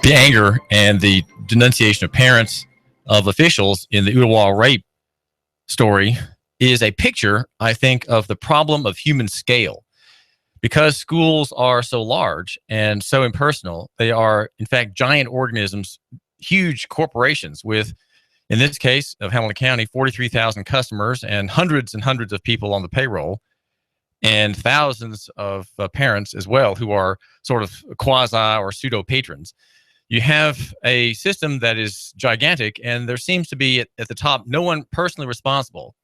the anger and the denunciation of parents, of officials in the Ooltewah rape story is a picture, I think, of the problem of human scale. Because schools are so large and so impersonal, they are, in fact, giant organisms, huge corporations with, in this case of Hamilton County, 43,000 customers and hundreds of people on the payroll, and thousands of parents as well who are sort of quasi or pseudo patrons. You have a system that is gigantic, and there seems to be at the top no one personally responsible.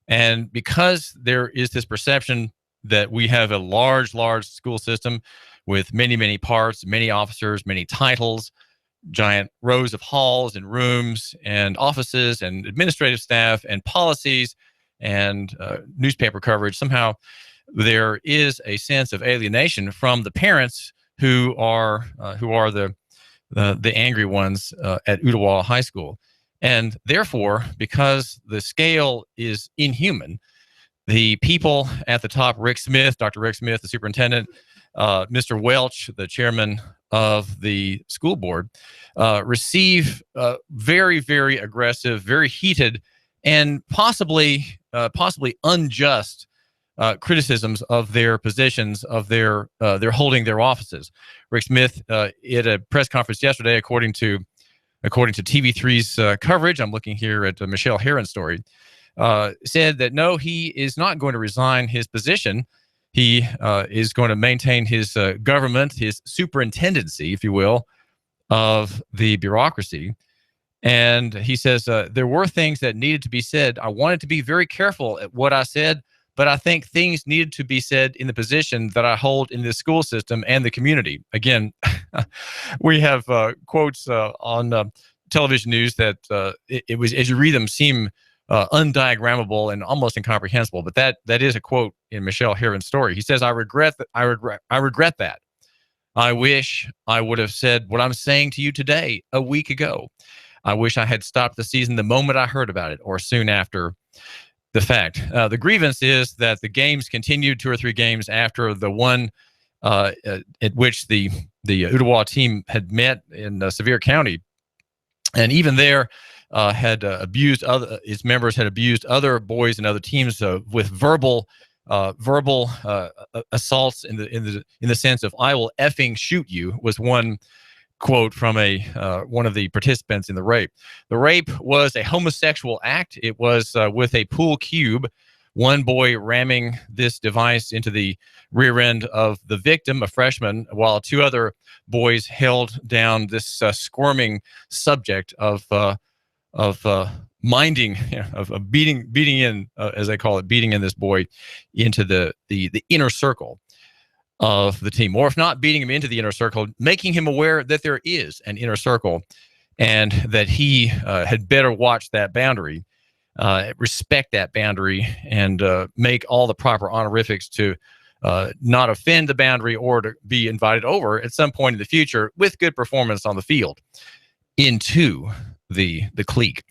And because there is this perception that we have a large school system with many parts, many officers, many titles, giant rows of halls and rooms and offices and administrative staff and policies and newspaper coverage, somehow there is a sense of alienation from the parents who are the angry ones at Ooltewah High School. And therefore, because the scale is inhuman, the people at the top, Rick Smith, Dr. Rick Smith, the superintendent, Mr. Welch, the chairman of the school board, receive very aggressive, very heated, and possibly unjust criticisms of their positions, of their holding their offices. Rick Smith, at a press conference yesterday, according to TV3's coverage, I'm looking here at Michelle Herron's story, said that no, he is not going to resign his position. He is going to maintain his government, his superintendency, if you will, of the bureaucracy. And he says, there were things that needed to be said. I wanted to be very careful at what I said, but I think things needed to be said in the position that I hold in the school system and the community. Again, we have quotes on television news that it was, as you read them, seem undiagrammable and almost incomprehensible. But that is a quote in Michelle Herron's story. He says, I regret that. I wish I would have said what I'm saying to you today a week ago. I wish I had stopped the season the moment I heard about it or soon after the fact. The grievance is that the games continued 2 or 3 games after the one at which the Ooltewah team had met in Sevier County. And even there, its members had abused other boys and other teams with verbal assaults in the sense of "I will effing shoot you" was one quote from one of the participants in the rape. The rape was a homosexual act. It was with a pool cube, one boy ramming this device into the rear end of the victim, a freshman, while 2 other boys held down this squirming subject of beating in, as they call it, beating in this boy into the inner circle of the team, or if not beating him into the inner circle, making him aware that there is an inner circle and that he had better watch that boundary, respect that boundary, and make all the proper honorifics to not offend the boundary or to be invited over at some point in the future with good performance on the field into the clique.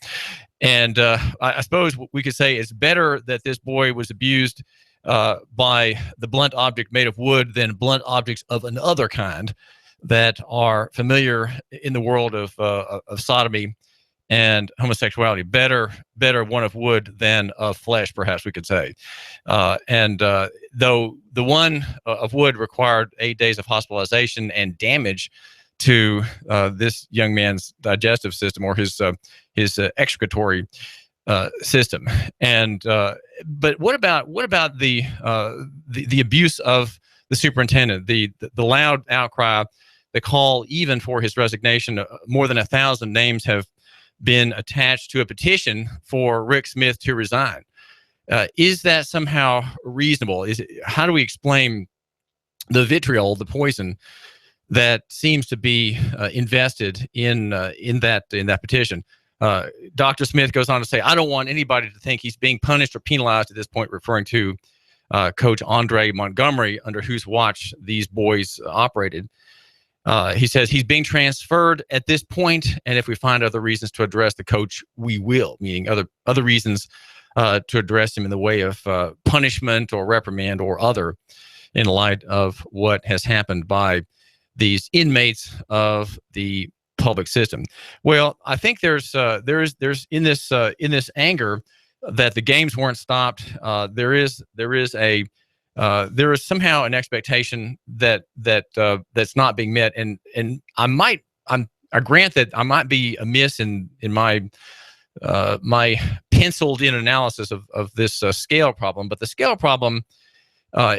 And I suppose we could say it's better that this boy was abused by the blunt object made of wood than blunt objects of another kind that are familiar in the world of sodomy and homosexuality. Better one of wood than of flesh, perhaps we could say. And though the one of wood required 8 days of hospitalization and damage to this young man's digestive system or his excretory system. And but what about the abuse of the superintendent, the loud outcry, the call even for his resignation? More than 1,000 names have been attached to a petition for Rick Smith to resign. Is that somehow reasonable? How do we explain the vitriol, the poison that seems to be invested in that petition? Dr. Smith goes on to say, I don't want anybody to think he's being punished or penalized at this point, referring to Coach Andre Montgomery, under whose watch these boys operated. He says he's being transferred at this point, and if we find other reasons to address the coach, we will, meaning other reasons to address him in the way of punishment or reprimand or other, in light of what has happened by these inmates of the public system. Well, I think there's in this anger that the games weren't stopped. There is somehow an expectation that's not being met, and I grant that I might be amiss in my my penciled in analysis of this scale problem, but the scale problem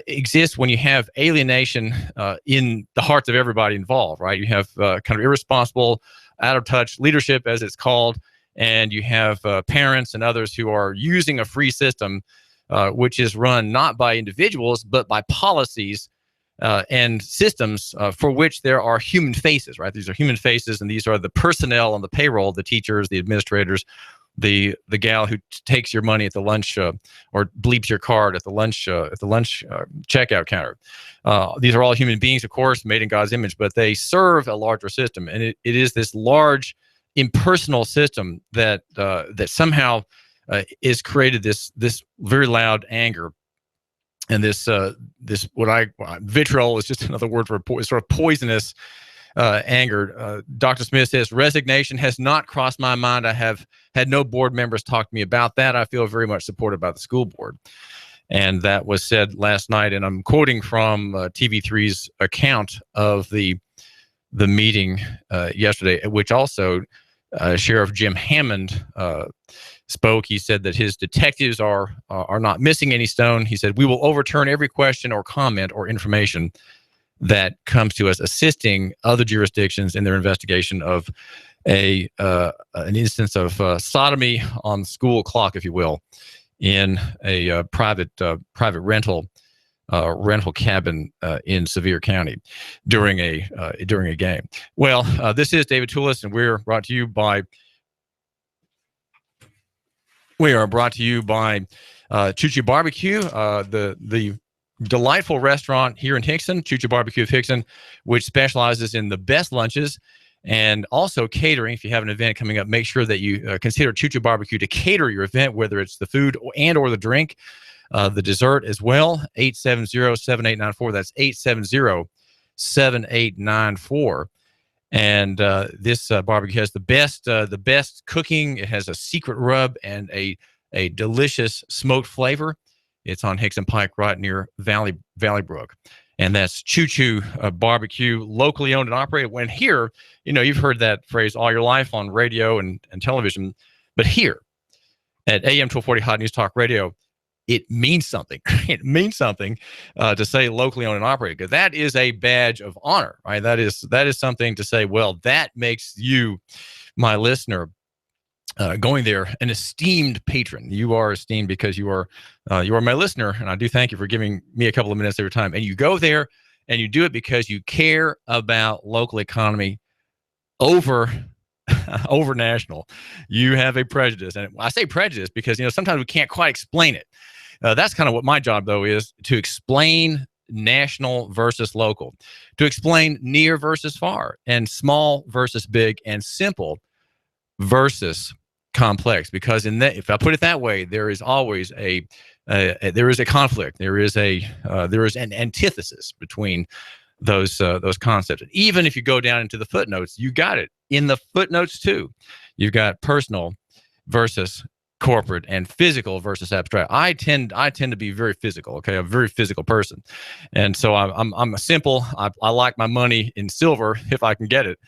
exists when you have alienation in the hearts of everybody involved, right? You have kind of irresponsible, out of touch leadership, as it's called, and you have parents and others who are using a free system, which is run not by individuals, but by policies and systems for which there are human faces, right? These are human faces, and these are the personnel on the payroll, the teachers, the administrators, the gal who takes your money at the lunch or bleeps your card at the lunch checkout counter. These are all human beings, of course, made in God's image, but they serve a larger system, and it is this large impersonal system that somehow is created this very loud anger. And this vitriol is just another word for sort of poisonous anger. Dr. Smith says, resignation has not crossed my mind. I have had no board members talk to me about that. I feel very much supported by the school board. And that was said last night. And I'm quoting from TV3's account of the meeting yesterday, at which also Sheriff Jim Hammond spoke. He said that his detectives are not missing any stone. He said, we will overturn every question or comment or information that comes to us, assisting other jurisdictions in their investigation of an instance of sodomy on the school clock, if you will, in a private rental cabin in Sevier County during a game. Well, this is David Tulis, and we are brought to you by Choo Choo Barbecue, the delightful restaurant here in Hickson, Choo Choo Barbecue of Hickson, which specializes in the best lunches and also catering. If you have an event coming up, make sure that you consider Choo Choo Barbecue to cater your event, whether it's the food or the drink, the dessert as well. 870-7894. That's 870-7894. And this barbecue has the best cooking. It has a secret rub and a delicious smoked flavor. It's on Hickson Pike, right near Valley Brook. And that's Choo Choo Barbecue, locally owned and operated. When here, you've heard that phrase all your life on radio and television, but here at AM 1240 Hot News Talk Radio, it means something. It means something to say locally owned and operated, because that is a badge of honor, right? That is something to say, well, that makes you, my listener, going there, an esteemed patron. You are esteemed because you are my listener, and I do thank you for giving me a couple of minutes of your time. And you go there, and you do it because you care about local economy over national. You have a prejudice, and I say prejudice because sometimes we can't quite explain it. That's kind of what my job, though, is to explain national versus local, to explain near versus far, and small versus big, and simple versus complex. Because if I put it that way, there is always there is a conflict. There is an antithesis between those concepts. And even if you go down into the footnotes, you got it in the footnotes too. You've got personal versus corporate, and physical versus abstract. I tend to be very physical. Okay, I'm a very physical person, and so I'm a simple. I like my money in silver if I can get it,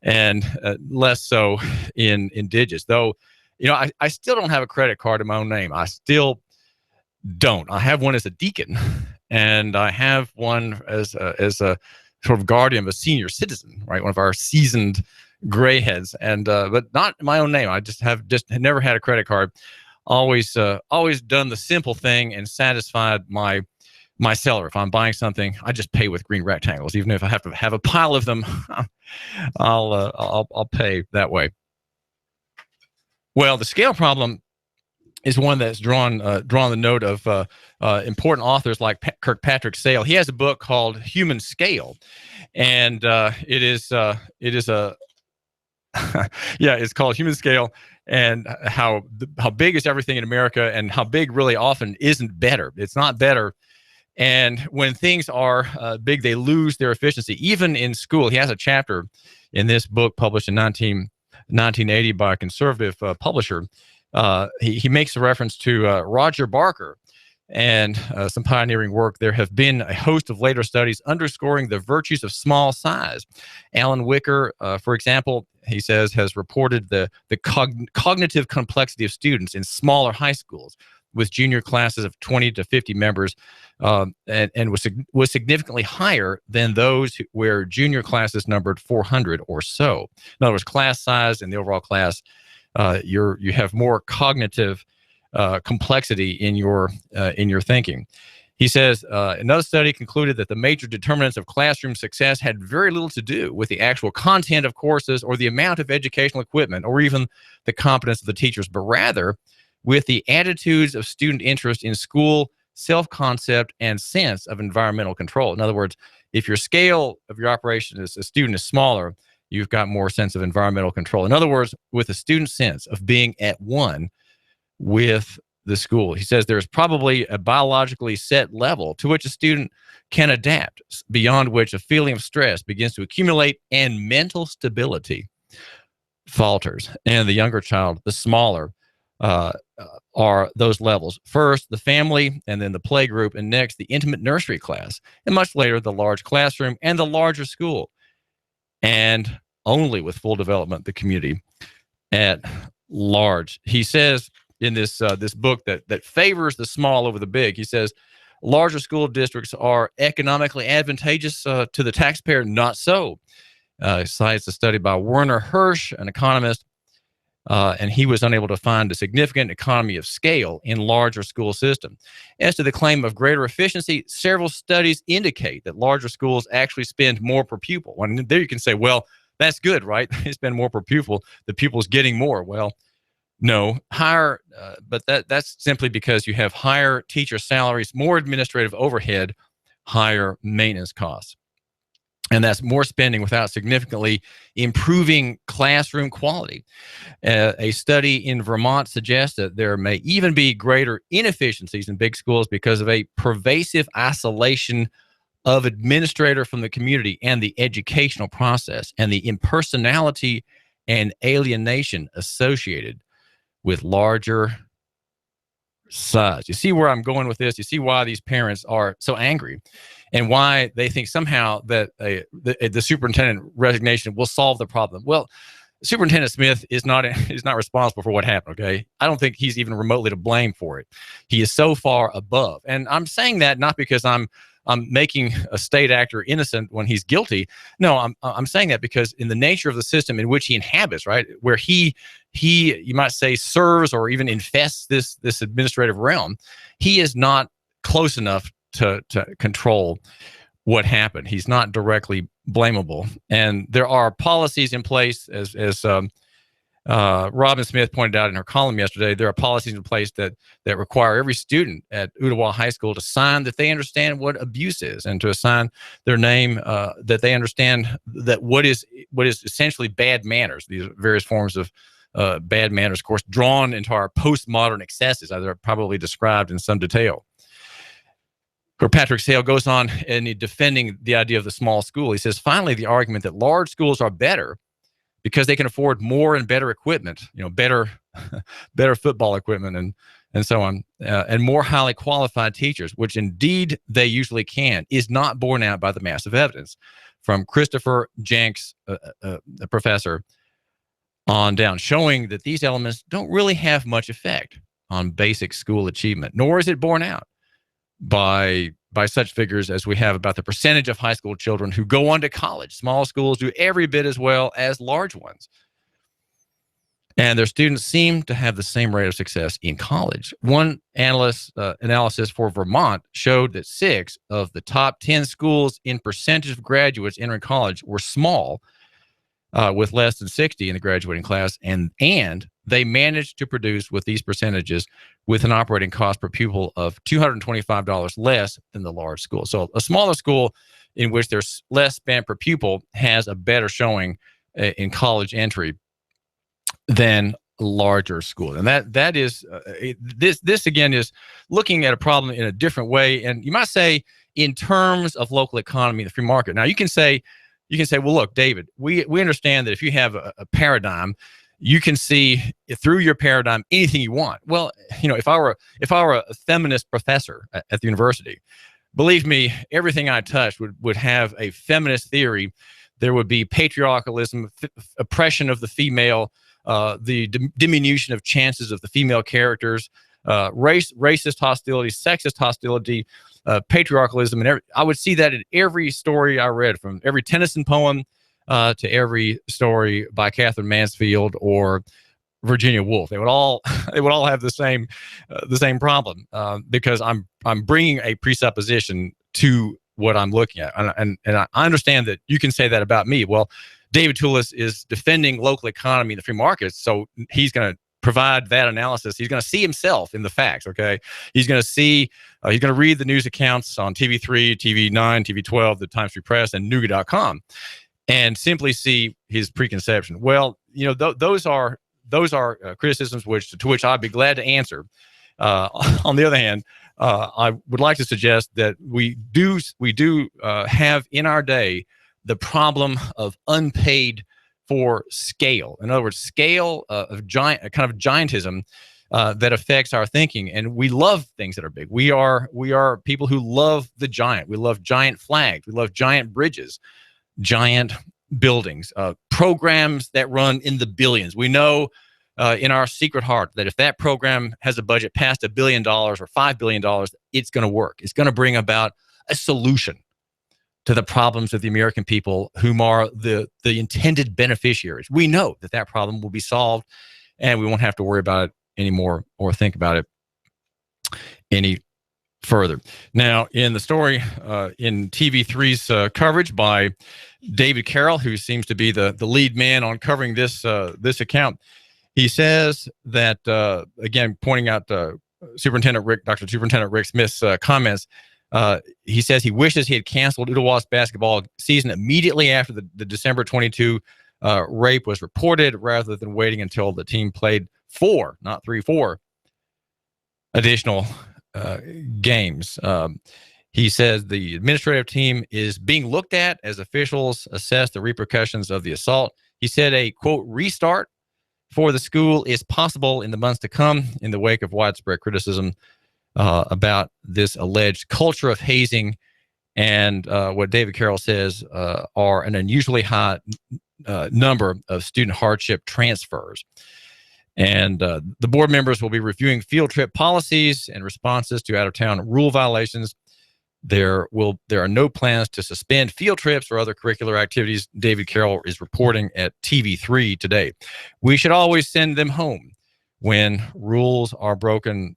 and less so in digits. Though, I still don't have a credit card in my own name. I still don't. I have one as a deacon, and I have one as a sort of guardian of a senior citizen, right? One of our seasoned gray heads, and but not my own name. I just never had a credit card. Always done the simple thing and satisfied my seller. If I'm buying something, I just pay with green rectangles, even if I have to have a pile of them. I'll pay that way. Well, the scale problem is one that's drawn the note of important authors like Kirkpatrick Sale. He has a book called Human Scale, and it is a yeah, it's called Human Scale, and how big is everything in America, and how big really often isn't better. It's not better And when things are big, they lose their efficiency. Even in school, he has a chapter in this book published in 1980 by a conservative publisher. He makes a reference to Roger Barker and some pioneering work. There have been a host of later studies underscoring the virtues of small size. Alan Wicker, for example, he says, has reported the cognitive complexity of students in smaller high schools with junior classes of 20 to 50 members, and was significantly higher than those where junior classes numbered 400 or so. In other words, class size and the overall class, you have more cognitive complexity in your thinking. He says another study concluded that the major determinants of classroom success had very little to do with the actual content of courses or the amount of educational equipment or even the competence of the teachers, but rather with the attitudes of student interest in school, self-concept, and sense of environmental control. In other words, if your scale of your operation as a student is smaller, you've got more sense of environmental control. In other words, with a student's sense of being at one with the school. He says there's probably a biologically set level to which a student can adapt, beyond which a feeling of stress begins to accumulate and mental stability falters. And the younger child, the smaller, are those levels. First, the family, and then the play group, and next, the intimate nursery class, and much later, the large classroom and the larger school. And only with full development, the community at large. He says in this book that favors the small over the big. He says larger school districts are economically advantageous to the taxpayer. Not so. He cites a study by Werner Hirsch, an economist, and he was unable to find a significant economy of scale in larger school system. As to the claim of greater efficiency, several studies indicate that larger schools actually spend more per pupil. And there you can say, well, that's good, right? They spend more per pupil. The pupil's getting more. Well, no, higher, but that's simply because you have higher teacher salaries, more administrative overhead, higher maintenance costs. And that's more spending without significantly improving classroom quality. A study in Vermont suggests that there may even be greater inefficiencies in big schools because of a pervasive isolation of administrator from the community and the educational process and the impersonality and alienation associated with larger size. You see where I'm going with this? You see why these parents are so angry and why they think somehow that the superintendent resignation will solve the problem. Well, Superintendent Smith is not responsible for what happened, okay? I don't think he's even remotely to blame for it. He is so far above. And I'm saying that not because I'm making a state actor innocent when he's guilty. No, I'm saying that because in the nature of the system in which he inhabits, right, where he you might say serves or even infests this administrative realm, he is not close enough to control what happened. He's not directly blamable, and there are policies in place, as Robin Smith pointed out in her column yesterday. There are policies in place that require every student at Ooltewah High School to sign that they understand what abuse is, and to assign their name that they understand that what is essentially bad manners. These various forms of bad manners, of course, drawn into our postmodern excesses, as they're probably described in some detail. Where Patrick Sale goes on in defending the idea of the small school. He says, finally, the argument that large schools are better because they can afford more and better equipment, better football equipment and so on, and more highly qualified teachers, which indeed they usually can, is not borne out by the massive evidence. From Christopher Jenks, a professor, on down, showing that these elements don't really have much effect on basic school achievement, nor is it borne out by such figures as we have about the percentage of high school children who go on to college. Small schools do every bit as well as large ones. And their students seem to have the same rate of success in college. One analysis for Vermont showed that 6 of the top 10 schools in percentage of graduates entering college were small, with less than 60 in the graduating class, and they managed to produce with these percentages with an operating cost per pupil of $225 less than the large school. So a smaller school in which there's less spent per pupil has a better showing in college entry than larger school. And that is this again is looking at a problem in a different way. And you might say in terms of local economy, the free market. Now you can say, well, look, David, we understand that if you have a paradigm, you can see through your paradigm anything you want. Well, if I were a feminist professor at the university, believe me, everything I touched would have a feminist theory. There would be patriarchalism, oppression of the female, the diminution of chances of the female characters, racist hostility, sexist hostility, patriarchalism, and I would see that in every story I read, from every Tennyson poem to every story by Catherine Mansfield or Virginia Woolf. They would all have the same problem because I'm bringing a presupposition to what I'm looking at, and I understand that you can say that about me. Well, David Tulis is defending local economy and the free markets, so he's going to provide that analysis. He's going to see himself in the facts. Okay, he's going to see. He's going to read the news accounts on TV3, TV9, TV12, the Times Free Press, and Nooga.com, and simply see his preconception. Well, those are criticisms to which I'd be glad to answer. On the other hand, I would like to suggest that we do have in our day the problem of unpaid for scale. In other words, scale of giantism that affects our thinking, and we love things that are big. We are people who love the giant. We love giant flags. We love giant bridges, giant buildings, programs that run in the billions. We know in our secret heart that if that program has a budget past $1 billion or $5 billion, it's going to work. It's going to bring about a solution to the problems of the American people, whom are the intended beneficiaries. We know that problem will be solved, and we won't have to worry about it anymore or think about it any further. Now, in the story in TV3's coverage by David Carroll, who seems to be the lead man on covering this account, he says that, again, pointing out Dr. Superintendent Rick Smith's comments, he says he wishes he had canceled Ooltewah's basketball season immediately after the December 22 rape was reported, rather than waiting until the team played 4 additional games. He says the administrative team is being looked at as officials assess the repercussions of the assault. He said a, quote, restart for the school is possible in the months to come in the wake of widespread criticism about this alleged culture of hazing and what David Carroll says are an unusually high number of student hardship transfers. And the board members will be reviewing field trip policies and responses to out-of-town rule violations. There are no plans to suspend field trips or other curricular activities, David Carroll is reporting at TV3 today. We should always send them home when rules are broken,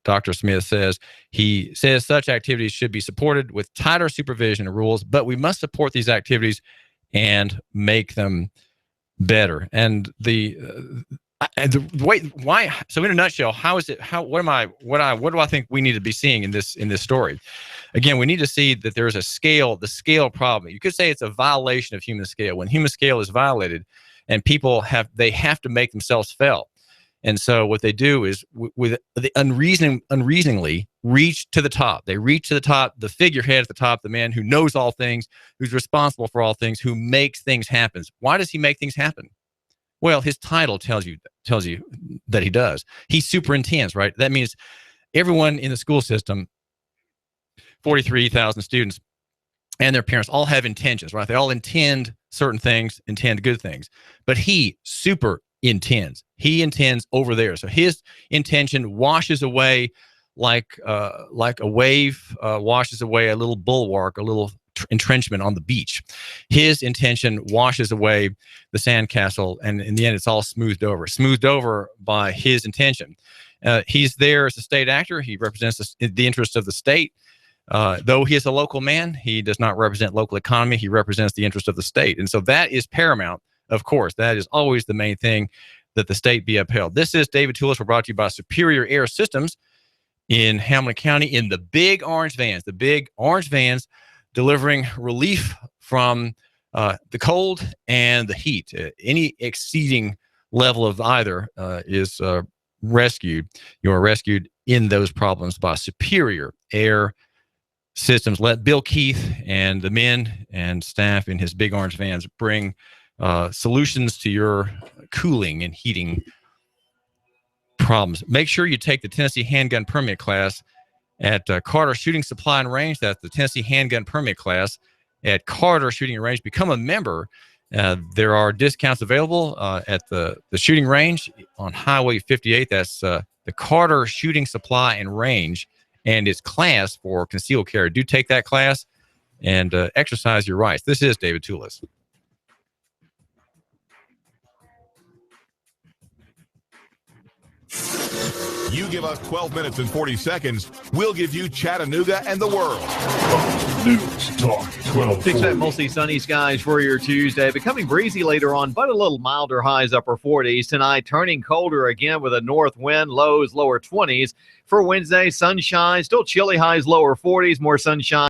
Dr. Smith says. He says such activities should be supported with tighter supervision and rules, but we must support these activities and make them better. And the way, why? So in a nutshell, what do I think we need to be seeing in this story? Again, we need to see that there is the scale problem. You could say it's a violation of human scale. When human scale is violated, and people have to make themselves felt. And so what they do is with the unreasoningly reach to the top. They reach to the top, the figurehead at the top, the man who knows all things, who's responsible for all things, who makes things happen. Why does he make things happen? Well, his title tells you that he does. He superintends, right? That means everyone in the school system, 43,000 students and their parents, all have intentions, right? They all intend certain things, intend good things. But he superintends. He intends over there. So his intention washes away like a wave washes away a little bulwark, a little entrenchment on the beach. His intention washes away the sandcastle, and in the end, it's all smoothed over by his intention. He's there as a state actor. He represents the interests of the state. Though he is a local man, he does not represent local economy. He represents the interest of the state. And so that is paramount, of course. That is always the main thing, that the state be upheld. This is David Tulis. We're brought to you by Superior Air Systems in Hamilton County in the big orange vans, delivering relief from the cold and the heat. Any exceeding level of either is rescued. You are rescued in those problems by superior air systems. Let Bill Keith and the men and staff in his big orange vans bring solutions to your cooling and heating problems. Make sure you take the Tennessee Handgun Permit class at Carter Shooting Supply and Range. That's the Tennessee Handgun Permit class at Carter Shooting Range. Become a member. There are discounts available at the shooting range on Highway 58. That's the Carter Shooting Supply and Range, and its class for concealed carry. Do take that class and exercise your rights. This is David Tulis. You give us 12 minutes and 40 seconds, we'll give you Chattanooga and the world. News Talk 1240. Expect mostly sunny skies for your Tuesday. Becoming breezy later on, but a little milder, highs upper 40s. Tonight, turning colder again with a north wind, lows lower 20s. For Wednesday, sunshine, still chilly, highs lower 40s, more sunshine.